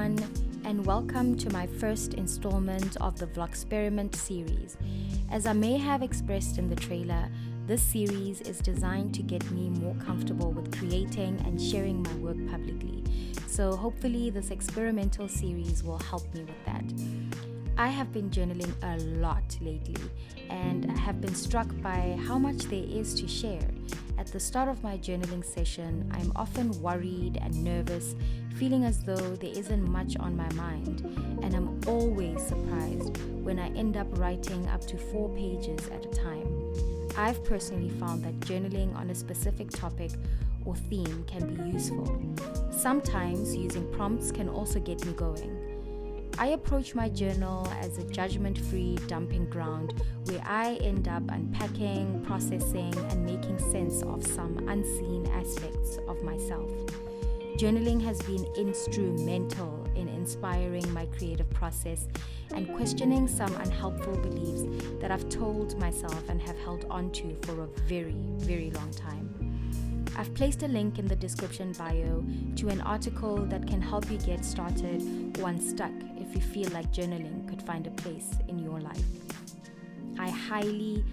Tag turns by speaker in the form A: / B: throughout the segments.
A: everyone, and welcome to my first installment of the VlogXperiment series. As I may have expressed in the trailer, this series is designed to get me more comfortable with creating and sharing my work publicly. So hopefully this experimental series will help me with that. I have been journaling a lot lately and I have been struck by how much there is to share. At the start of my journaling session, I'm often worried and nervous, feeling as though there isn't much on my mind, and I'm always surprised when I end up writing up to 4 pages at a time. I've personally found that journaling on a specific topic or theme can be useful. Sometimes using prompts can also get me going. I approach my journal as a judgment-free dumping ground where I end up unpacking, processing, and making sense of some unseen aspects of myself. Journaling has been instrumental in inspiring my creative process and questioning some unhelpful beliefs that I've told myself and have held onto for a very, very long time. I've placed a link in the description bio to an article that can help you get started or unstuck if you feel like journaling could find a place in your life. I highly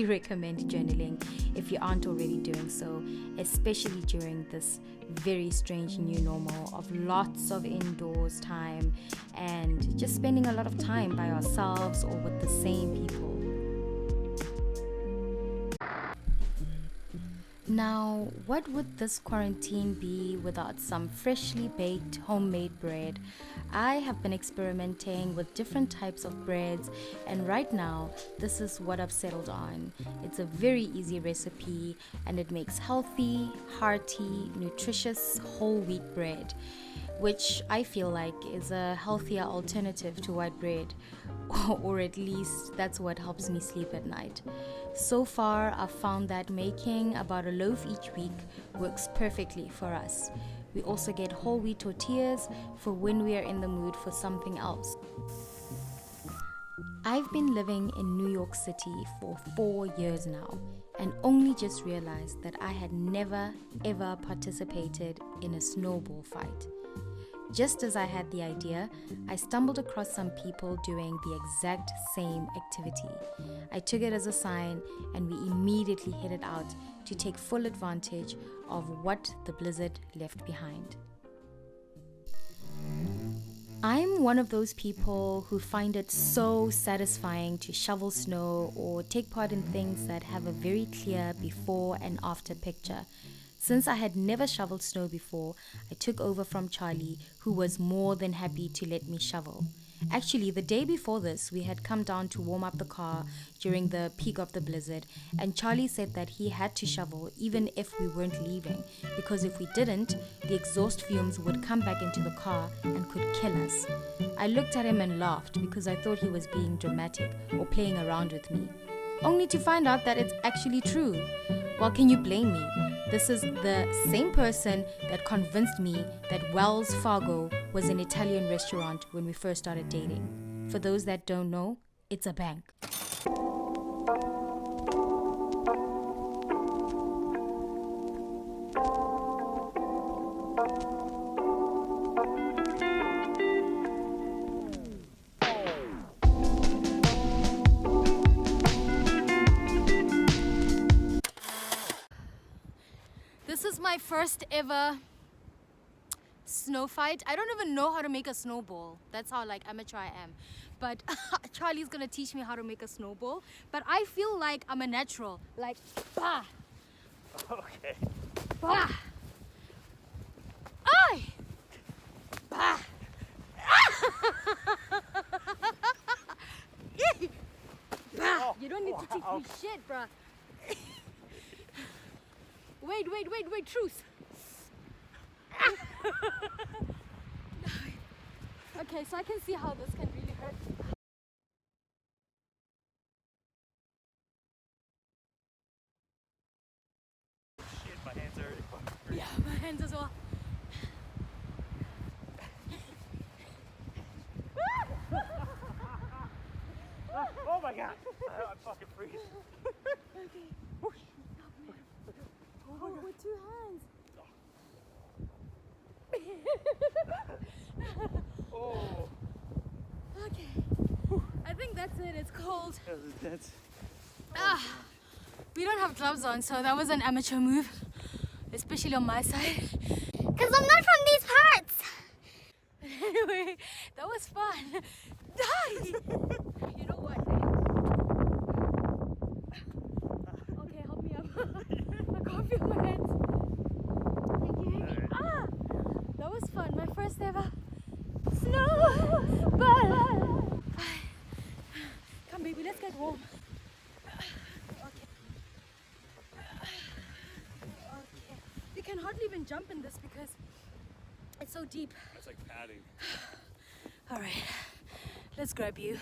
A: recommend journaling if you aren't already doing so, especially during this very strange new normal of lots of indoors time and just spending a lot of time by ourselves or with the same people. Now, what would this quarantine be without some freshly baked homemade bread? I have been experimenting with different types of breads, and right now, this is what I've settled on. It's a very easy recipe, and it makes healthy, hearty, nutritious whole wheat bread, which I feel like is a healthier alternative to white bread, or at least that's what helps me sleep at night. So far, I've found that making about a loaf each week works perfectly for us. We also get whole wheat tortillas for when we are in the mood for something else. I've been living in New York City for 4 years now and only just realized that I had never ever participated in a snowball fight. Just as I had the idea, I stumbled across some people doing the exact same activity. I took it as a sign and we immediately headed out to take full advantage of what the blizzard left behind. I'm one of those people who find it so satisfying to shovel snow or take part in things that have a very clear before and after picture. Since I had never shoveled snow before, I took over from Charlie, who was more than happy to let me shovel. Actually, the day before this, we had come down to warm up the car during the peak of the blizzard, and Charlie said that he had to shovel even if we weren't leaving, because if we didn't, the exhaust fumes would come back into the car and could kill us. I looked at him and laughed because I thought he was being dramatic or playing around with me, only to find out that it's actually true. Well, can you blame me? This is the same person that convinced me that Wells Fargo was an Italian restaurant when we first started dating. For those that don't know, it's a bank. This is my first ever snow fight. I don't even know how to make a snowball. That's how amateur I am. But Charlie's gonna teach me how to make a snowball. But I feel like I'm a natural. Bah!
B: Okay.
A: Bah! Ay! Bah! Bah! You don't need to teach me shit, bruh. Wait, truce. Okay, so I can see how this can really hurt.
B: Shit, my hands are already fucking free.
A: Yeah, my hands as well.
B: Oh my god! I'm fucking freezing.
A: Okay. Stop, man. Oh, with 2 hands.
B: That was intense.
A: We don't have gloves on, so that was an amateur move, especially on my side.
C: Because I'm not from these parts.
A: Anyway, that was fun. Die! You know what? Okay, help me up. I can't feel my hands. Thank you.
B: Right.
A: That was fun. My first ever snowball. Come, baby, let's get warm. Okay. You can hardly even jump in this because it's so deep.
B: That's like padding.
A: All right, let's grab you.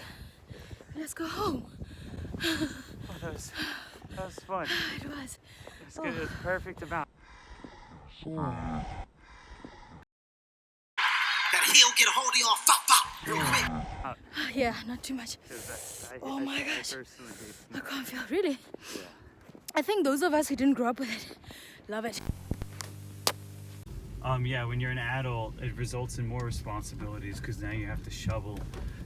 A: Let's go home.
B: Oh, that was fun.
A: It was.
B: It's good. It was perfect amount.
D: That heel get a hold of y'all, fop, real quick.
A: Yeah, not too much. Oh my gosh. I can't feel, really?
B: Yeah.
A: I think those of us who didn't grow up with it love it.
B: Yeah, when you're an adult, it results in more responsibilities because now you have to shovel.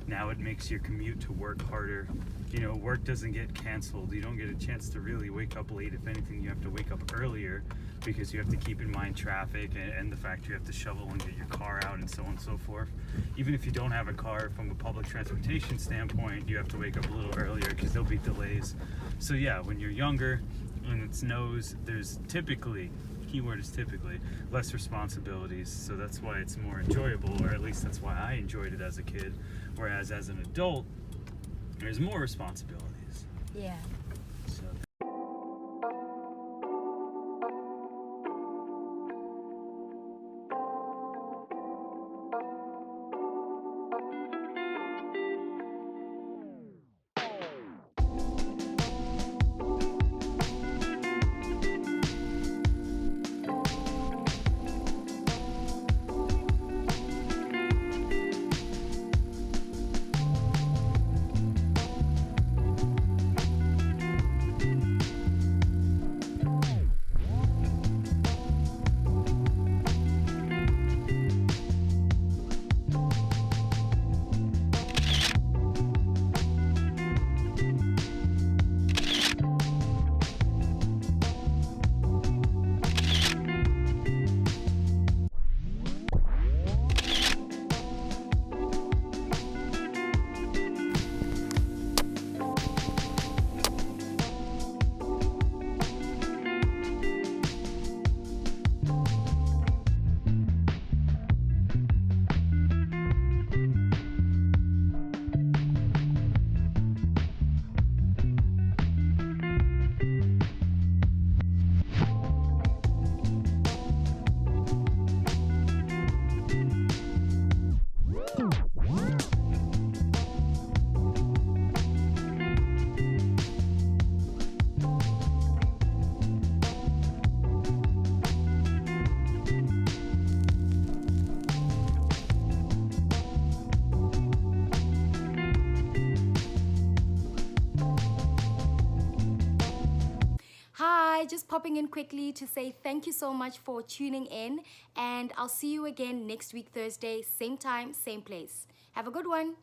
B: Now it makes your commute to work harder. You know, work doesn't get canceled. You don't get a chance to really wake up late. If anything, you have to wake up earlier because you have to keep in mind traffic and the fact you have to shovel and get your car out and so on and so forth. Even if you don't have a car, from a public transportation standpoint, you have to wake up a little earlier because there'll be delays. So yeah, when you're younger and it snows, there's typically, keyword is typically, less responsibilities, so that's why it's more enjoyable, or at least that's why I enjoyed it as a kid, whereas as an adult there's more responsibilities.
A: Yeah.
B: So
A: Just popping in quickly to say thank you so much for tuning in, and I'll see you again next week Thursday, same time, same place. Have a good one.